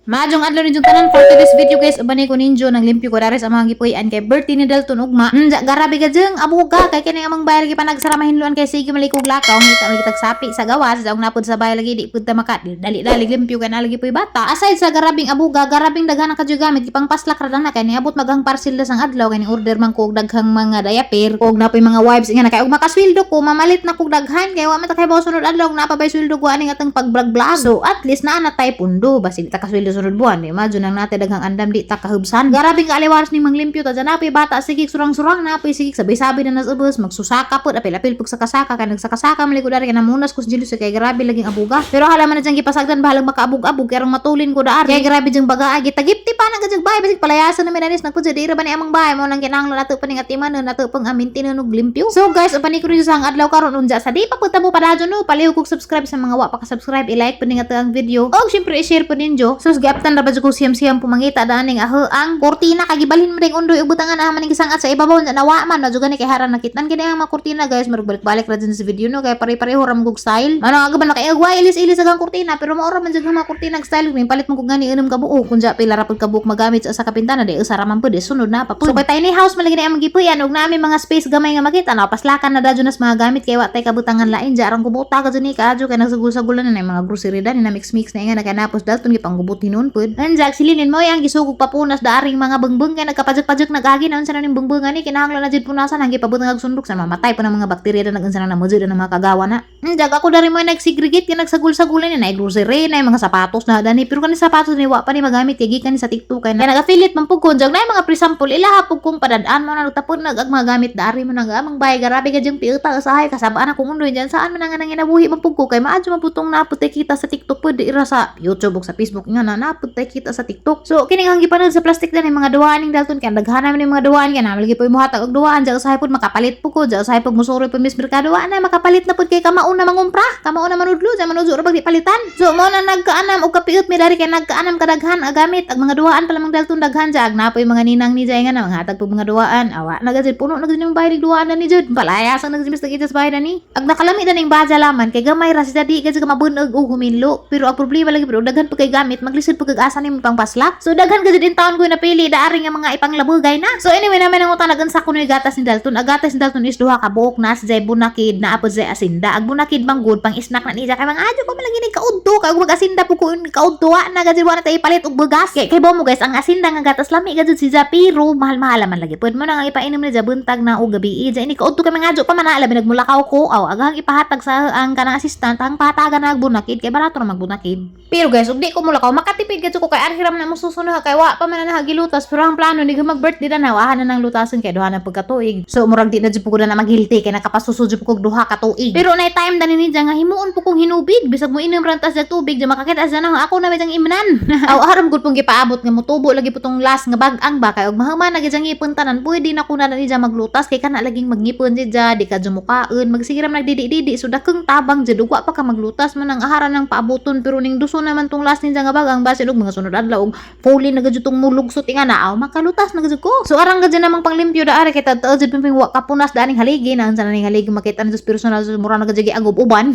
Majong adlaw ninyo tanan for today's video guys. Ubanay ko ninyo nang limpyo ko dari sa mga gipuy-an kay birthday ni Dalton ugma. Garabi ka jeng abuga kay kini amang bayar lagi pa nagsaramahinluan kay sige malikog lakaw ngita magitag sapi sa gawas daog napod sa bay lagi di pud ta maka dali limpyo kana lagi puy bata. Aside sa garabing abuga, garabing daghan ka gamit ipang paslak ra na kay niabot maghang parcel sang adlaw kay ni order man ko og daghang mga diaper og napoy mga wipes nga na kay og makasweldo ko mamalit na kog daghan kay wa man ta kay bawo sunod adlaw na pa bay sweldo ko ani atong pag-vlog. So at least naa na tay pundo basig ta kasweldo sunod buwan di imagine nang nate daghang andam di ta kahubsan. Garabing kaaliwaras ni manglimpyo ta janapi bata sigig surang-surang napoy sigig sabay-sabay na nasubos magsusaka pud apil-apil pug sa kasaka kay nagsakasaka malikod dari kay namunas ko sa jealous kay grabe laging abuga. Pero hala man na jang gipasagdan bahalang makaabug-abug kay arang matulin ko daar kay grabe jang baga agi tagipti pa nang jang bay basig palayasan na minanis nagpud sa dira ba ni amang bay mo nang kinahanglan nato pa ning atiman nato pang amintin og limpyo. So guys upani ko rin sa ang adlaw karon unja sa di pa pud ta mo padadyo no palihog kog subscribe sa mga wa pa ka-subscribe i-like pud ning ato ang video og syempre i-share pud ninyo. So giaptan ra ba ko siyam-siyam pumangita daning ang kurtina kagibalhin mo ding undoy ubutangan maning gisangat sa ibabaw na nawa man na juga ni kay haran nakitan kini ang mga kurtina guys magbalik-balik ra din sa video no kay pare-pareho ra mong style ano aga ba na kay agwa ilis-ilis ang kurtina pero maora man jud mga kurtina style may palit mo kog gani unom ka buo kunja pila ra pud ka buok magamit sa kapintana di usara man pud sunod na pa pud so kay tiny house man lagi na ang gipuyan og nami mga space gamay nga makita na paslakan na dadyo nas mga gamit kay wa tay kabutangan lain jarang kubuta ka jud ni kadyo kay nagsagul-sagulan na mga grocery dan na mix-mix na nga nakanapos dalton gipanggubot hinon pud anjak silinin mo yang gisugog papunas daring mga bengbeng kay nagkapajak-pajak nagagi na unsa na ning bengbengan ni kinahanglan na jud punasan hanggi pabot nga sundok sa mamatay pa ng mga bakterya na nagunsa na namujud na mga kagawa na anjak ako dari mo nagsegregate kay nagsagul-sagulan ni na grocery na mga sapatos na dani pero kani sapatos ni wa pa ni magamit kay gikan sa TikTok kay nag-affiliate man pug konjak na mga pre-sample ilaha pug kung padadaan mo na tapon nagag mga gamit dari mo nang amang bay garabi ka jeng piuta usahay kasabaan ako undoy diyan saan man nga nang inabuhi man pug ko kay maadyo man putong naputay kita sa TikTok pud ira sa YouTube ug sa Facebook nga na naputay kita sa TikTok. So kini ang gipanood sa plastic dan yung mga duwaan ning Dalton kay daghan naman yung mga duwaan kay na malagi po imuhatag og duwaan ja usahay pud makapalit pud ko ja usahay pud musuroy pud mis merkado na makapalit na pud kay kamaon na mangumpra kamaon na manudlo ja manudlo ra pag palitan. So mo na nagkaanam og kapiut mi dari kay nagkaanam kadaghan gamit ag mga duwaan pala mang Dalton daghan ja ag napoy mga ninang ni jay nga na mga hatag pud mga duwaan awa nagajid puno nagajid yung bahay ning duwaan na ni jud palayasan nagjimis kita sa bahay na ni ag nakalami dan ning baja laman kay gamay ra si di gajid ka mabunog og huminlo pero ang problema lagi pero daghan pud kay gamit maglisod pud kag asa nimo pang paslak so daghan gajid in taon ko napili daari nga mga ipanglabugay na. So anyway naman ang utang nagansa ko ni gatas ni Dalton. Ang gatas ni Dalton is duha ka buok na sa bunakid na apod sa asinda. Ang bunakid bang good pang snack na niya kay mga adyo ko malagi ni kaudto kay mag asinda po ko kaudto na gajid wala tay palit og bugas. Kay bo mo guys ang asinda nga gatas lami gajid si Japiro mahal-mahal man lagi. Pwede mo na nga ipainom ni buntag na og gabi. Ja ini kaudto kay mga adyo pa man alabi nagmulakaw ko. Aw agang ipahatag sa ang kanang assistant ang pahatagan na bunakid kay barato na magbunakid. Pero guys ug di ko mulakaw makatipid gajud ko kay arhiram na mo susunod kay wa pa man na gilutas pero ang plano ni mag-birthday na nawahan na ng lutasan kay duha na pagkatuig. So murag di na jud pugod na maghilti kay nakapasuso jud pugog duha ka tuig. Pero na time dani ni nga himuon pug kong hinubig bisag mo inom rantas jag tubig ja makakita sa nang ako na medang imnan. Aw aram gud pong gipaabot nga motubo lagi putong last nga bag-ang ba kay og mahuman na gyud ngipon tanan pwede na kuna na ni maglutas kay kana laging magngipon jud di ka jumukaon magsigiram nagdidi-didi so dakeng tabang jud ug wa pa ka maglutas man ang aharan ng paaboton pero ning duso naman tong last ni nga bag-ang basin og mga sunod adlaw og fully na gyud tong mulugsot nga naaw makalutas na gyud ko. So arang gyud namang panglimpyo daari kay tad jud pimping wa kapunas daning haligi na sa naning haligi makita na sa personal so mura na gyud agob uban.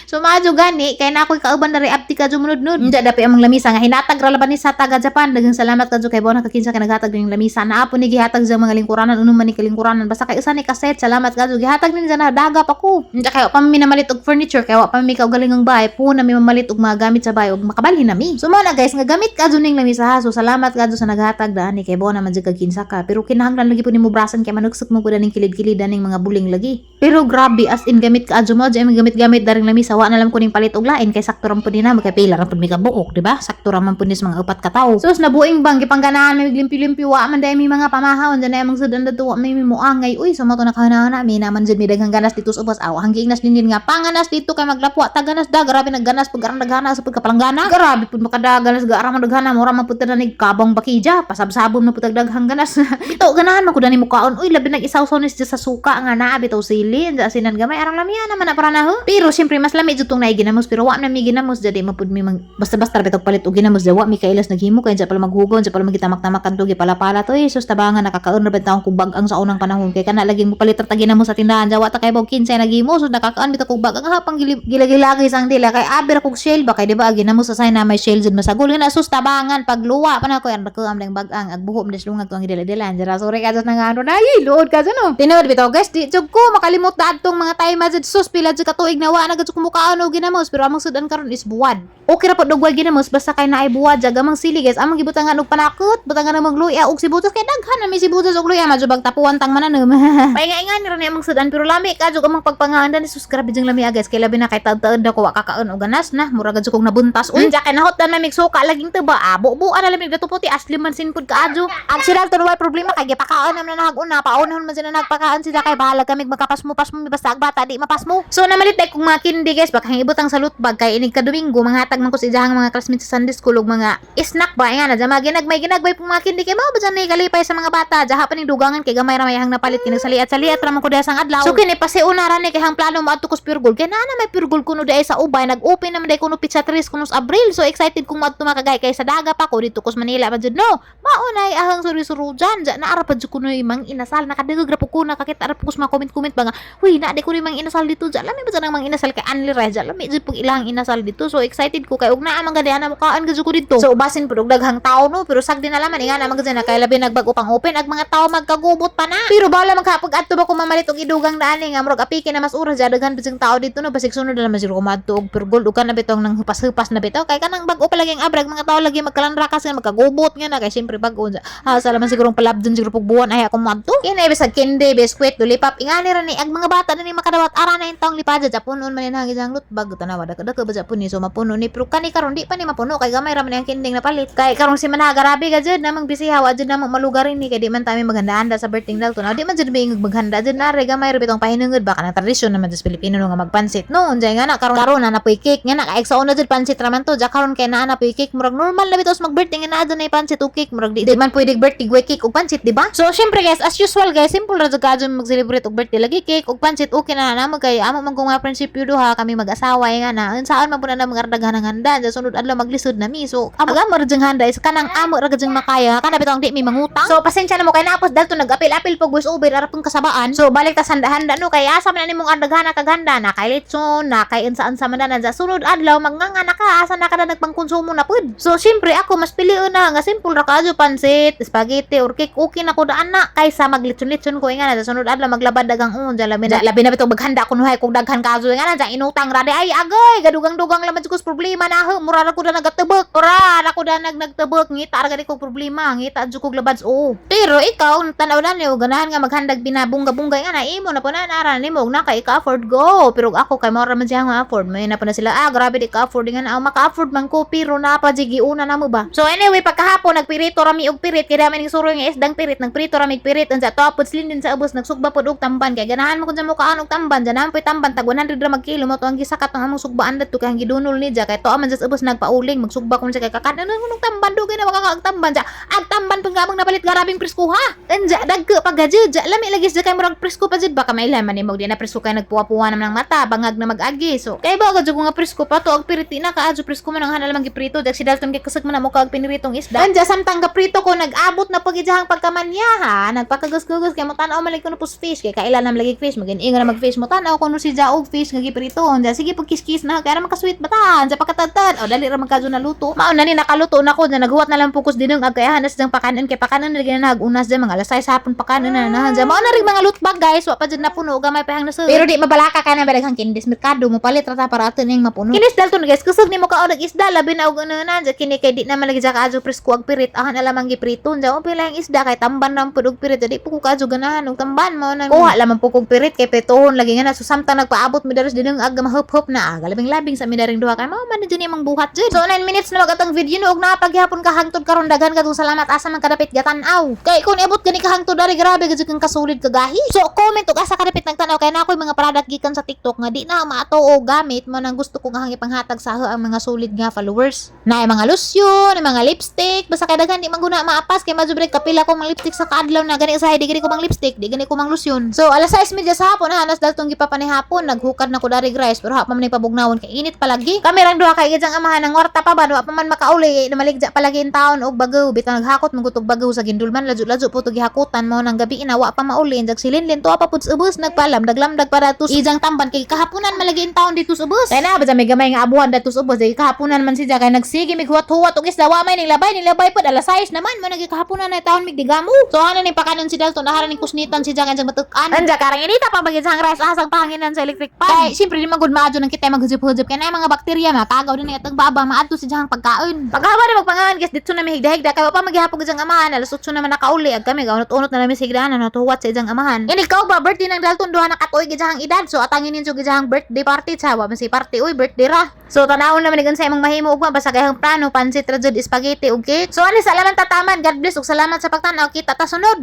So maadyo gani kay na ako'y kauban dari apti ka jumunod-nod. Unja dapi amang lamisa nga hinatag ra laban ni sa taga Japan daghang salamat kadto kay bona kakinsa kay naghatag ning lamisa na apo ni gihatag sa mga lingkuranan unom man ni kalingkuranan basta kay usa ni kaset salamat kadto gihatag ni na daga pa ko. Unja kay pa mi namalit og furniture kay wa pa mi kaugaling ang bahay po na mi mamalit og mga gamit sa bahay og makabalhin nami. So mo na guys nga gamit kadto ning lamisa ha so salamat kadto sa naghatag dani kay bona man jud kinsa ka pero kinahanglan lagi po nimo brasan kay manugsok mo pud ning kilid-kilid ning mga buling lagi. Pero grabe as in gamit ka adyo mo jay gamit-gamit daring lamisa wa na lang ko ning palit og lain kay sakto ra pud ni na magkapila ra pud mi ka buok di ba sakto ra man pud nis mga upat ka tawo. So nabuing bang gipangganahan may limpyo-limpyo wa man day mi mga pamahawon dyan ay mga sudan dato wa may muangay uy so mo to nakahana mi naman jud mi daghang ganas dito sa ubos aw hanggi ignas dinin nga panganas dito kay maglapwa taganas da grabe nagganas pag arang daghana sa pagkapalanggana grabe pud makadaganas ga arang daghana mura man pud tanan kabang bakija pasabsabon na pud daghang ganas. Ito ganahan man ko dani mukaon uy labi nag isaw-saw nis sa suka nga naa bitaw sili sa asinan gamay arang lamiya naman na para na ho. Pero syempre mas lami jud tong naiginamos pero wa na mi ginamos jadi mapud mi basta-basta bitaw palit og ginamos dawa mi kailas naghimo kay pala maghugon sa pala magitamak-tamakan to gipala-pala to sus tabangan nakakaon ra bitaw kog bag-ang sa unang panahon kay kana laging mo palit ra ginamos sa tindahan jawa ta kay bog 15 naghimo so nakakaon bitaw kog bag-ang hapang gilagilagi sang dila kay aber kog shell ba kay di ba ginamos sa say na may shell jud masagol nga sus tabangan pagluwa pa na ko ang lang bagang agbuhom des lungag ko ang dila-dilan jara sorry ka jud nang ano na load ka jud no tinuod bitaw guys di jud ko makalimot na adtong mga time jud sus pila jud ka tuig na wa na jud ko mukaan og ginamos pero among sudan karon is buwad okay ra pod og ginamos basta kay naay buwad jag amang sili guys amang gibutangan og panakot butangan amang luya og sibutos kay daghan na may sibutos og luya majubag tapuan tang mananem painga-inga ni ra ni amang sudan pero lami ka jud amang pagpangaandan sus grabe jeng lami guys kay labi na kay taud-taud ako wa kakaon og ganas na mura gud kong nabuntas unja kay nahotan na migsuka laging teba abo ana lamig datuputi asli man sinpud kaadyo ang sila tuloy problema kay gipakaon naman na naguna paunahon man sila nagpakaon sila kay bahala kami magpapasmo basta ag bata di mapasmo so namalit kung mga kindi guys baka ibutang sa lutbag kay inig ka Domingo manghatag man ko sa ijahang mga classmates sa Sunday school og mga snack ba nga na dyan ginagmay pong mga kindi kay mao ba dyan kalipay sa mga bata jaha pa ning dugangan kay gamay ra mayahang napalit kinag saliat ra man ko desang adlaw so kini pasiuna ra ni kay hang plano mo adto ko purgol kay nana may purgol kuno dai sa ubay nag-open naman dai kuno pizza 3 kuno sa Abril so excited kung madto makagay kay sa daga pa ko dito ko sa Manila pa jud no maunay ahang suri-suru dyan na ara pa jud kuno imang inasal nakadugog ra po ko nakakita ra po ko sa mga comment ba nga huy na di ko imang inasal dito dyan lami ba dyan ang mga inasal kay Anli Reza lami jud pug ilang inasal dito so excited ko kay ug naa man gadi ana mukaan gud ko dito so basin pud og daghang tawo no pero sagdi na laman nga na man gud na kay labi nagbag-o pang open ag mga tawo magkagubot pa na pero bala magkapag adto ba ko mamalit og idugang daani nga murag apike na mas oras daghan bising tawo dito no basig sunod na naman sila kumadto og purgol ug kana bitong nang hupas-hupas na bitaw kay kanang bag-o pa lagi ang abrag mga tawo lagi magkalanrakas nga magkagubot nga na kay syempre bag-o salaman sigurong palabdon siguro pug buwan ay ako madto kini bisag kinde biskwit lipap ingani ra ni ag mga bata na ni makadawat ara na intong lipaja japunon man ni hangin lutbag tanawa daka ba japon ni so mapuno ni pero kani karon di pa ni mapuno kay gamay ra man ang kinding na palit kay karon si managarabi ga jud namang bisihaw jud namang malugarin ni kay di man tami maghanda-handa sa birthday dalton di man jud may maghanda jud na re gamay ra bitong pahinungod baka na tradisyon naman sa Pilipino nga magpansit no unjay nga na karon na napoy cake nga na kay sa una jud pansit ra man to ja karon kay naa napoy cake murag normal na bitos mag-birthday nga naa jud na pansit o cake murag di man pwede birthday cake og pansit di ba so syempre guys as usual guys simple ra jud ka jud mag-celebrate og birthday lagi cake og pansit okay na namo kay amo man kung mga prinsipyo duha kami mag-asawa nga na unsaan man pud na magardaghan ng handa ja sunod adlaw maglisod na mi so amo ra jeng handa is kanang amo ra jeng makaya kana bitong di mi mangutang so pasensya na mo kay napos dalto nag-apil-apil pag voice over ara pang kasabaan so balik ta handa no kay asa man nimong ardaghan kaghanda na kay litson na kay unsa man na ja sunod adlaw magnganga na ka asa na kada nagpangkonsumo na pud so syempre ako mas pilion na nga simple ra kadyo pansit spaghetti or cake okay na ko daan na kaysa maglitson-litson ko nga na sa sunod adlaw maglabad dagang labi na bitong maghanda kuno hay kog daghan kaso nga na ja inutang ra di ay agay gadugang-dugang laman jud ko problema na mura ra ko da nagatebek ora ra ko da nagtebek ngita ra gadi ko problema ngita jud kog labads pero ikaw tanaw na niyo ganahan nga maghandag binabungga-bunggay nga na imo na po na nara nimo na kay ka afford go pero ako kay mao ra man siya nga afford may na pa na sila grabe di ka afford nga na maka-afford man ko pero na pa jigi una na mo ba so anyway pagkahapon nagpirito ra mi og pirit kay dami ning suroy nga isdang pirit nagpirito ra mi pirit unsa to apod slin din sa ubos nagsugba pod og tamban kay ganahan mo kun sa mukaan og tamban janahan poy tamban tag 100 ra magkilo mo to ang gisakat ng among sugbaan dadto kay ang gidunol ni ja kay to man sa ubos nagpauling magsugba kun sa kay kakan nung tamban dugay na makakaag tamban ja ag tamban pag gamang napalit garabing presko ha anja dagko pagajud ja lami lagi sa kay murag presko pa jud baka may laman ni mo di na presko kay nagpuwa-puwa naman ng mata bangag na mag-agi so kay ba gajud ko nga presko pa to og piriti na kaadyo presko man ang hanal man giprito jag si Dalton kay kasag man mo kag piniritong isda anja samtang gaprito ko nag-abot na pagijahang pagkamanya ha nagpakagus-gugus kay mo tan-aw man lagi ko no fish kay kailan na lagi fish magin-ingon na mag-fish mo tan-aw kuno si jaog fish nga giprito anja sige pagkis-kis na kay ra makasweet bata anja pakatadtad dali ra magkadyo na luto mao na ni nakaluto na ko na naghuwat na lang pukus dinung ag kay hanas jang pakanon kay pakanon lagi na nagunas jang mga alas 6 hapon pakanon na anja mao na rig mga lutbag guys wa pa jud na puno gamay pa hang nasu pero di mabalaka ka na balaghang kindis merkado mo palit ra ta para ato ning mapuno kinis Dalton guys kusog nimo ka og isda labi na og na anja kini kay di na malagi ja kaadyo presko ag pirit ahan alamang giprito anja o pila ang isda kay tamban na pud og pirit di po ko kaadyo ganahan og tamban mao na kuha lamang pug og pirit kay petohon lagi nga na so samtang nagpaabot mi daros dinung ag mahup-hup na labing-labing sa mi daring duha kay mao man jud imong buhat jud so 9 minutes na magatang video no og napaghapon ka hangtod karon daghan kadtong salamat asa man kadapit gatan-aw kay kun ibot gani ka hangtod dari grabe gud kang kasulid kagahi so comment og asa kadapit nagtan-aw kay na ako'y mga product gikan sa TikTok nga di na maato o gamit mo nang gusto ko nga ipanghatag sa ang mga solid nga followers na mga lotion mga lipstick basta kay daghan di man guna maapas kay majubre kapila ko mga lipstick sa kaadlaw na gani usahay di gani ko mang lipstick di gani ko mang lotion so alas 6:30 sa hapon hanas Dalton gipapanihapon naghukad na ko dari guys pero hapon man ni pabugnawon kay init palagi kamerang duha kay gidjang amahan ng warta pa ba wa pa man makauli namaligja palagi in taon og bagaw bitaw naghakot magutog bagaw sa gindulman ladyo-ladyo po to gihakutan mo nang gabi ina wa pa mauli jag silinlin to pa pud sa ubos nagpalam daglamdag para tus ijang tamban kay kahaponan malagi in taon dito sa ubos kay na ba may gamay nga abuhan dito sa ubos kay kahaponan man si Unya kay nagsige mig huwat-huwat og isda wa may nilabay pod alas 6 naman mo nagikahapon na taon mig digamo. So ano ni pakanon si Dalton aharan ning kusnitan si Jang jang matukan. Anja karang inita pa bagid sang rice asang pahanginan sa electric pan. Kay siyempre di magud maadyo nang kita maghujup-hujup kay na mga bakterya makagaw din atag baba maadto si Jang pagkaon. Paghawa na magpangahan guys dito na mihigda-higda kay wa pa maghihapon jang amahan alas 8 naman nakauli ag kami gaunot-unot na namin sigdaan na tuwat sa jang amahan. Ini ikaw ba birthday ng Dalton duha na katuig gid jang edad so atangin ninyo gid jang birthday party sawa si party uy birthday ra. So tanawon naman ni sa imong mahimo ug basta kayang plano pansit ra jud spaghetti ug cake. So ani salamat tataman God bless ug salamat sa pagtan-aw kita ta sunod.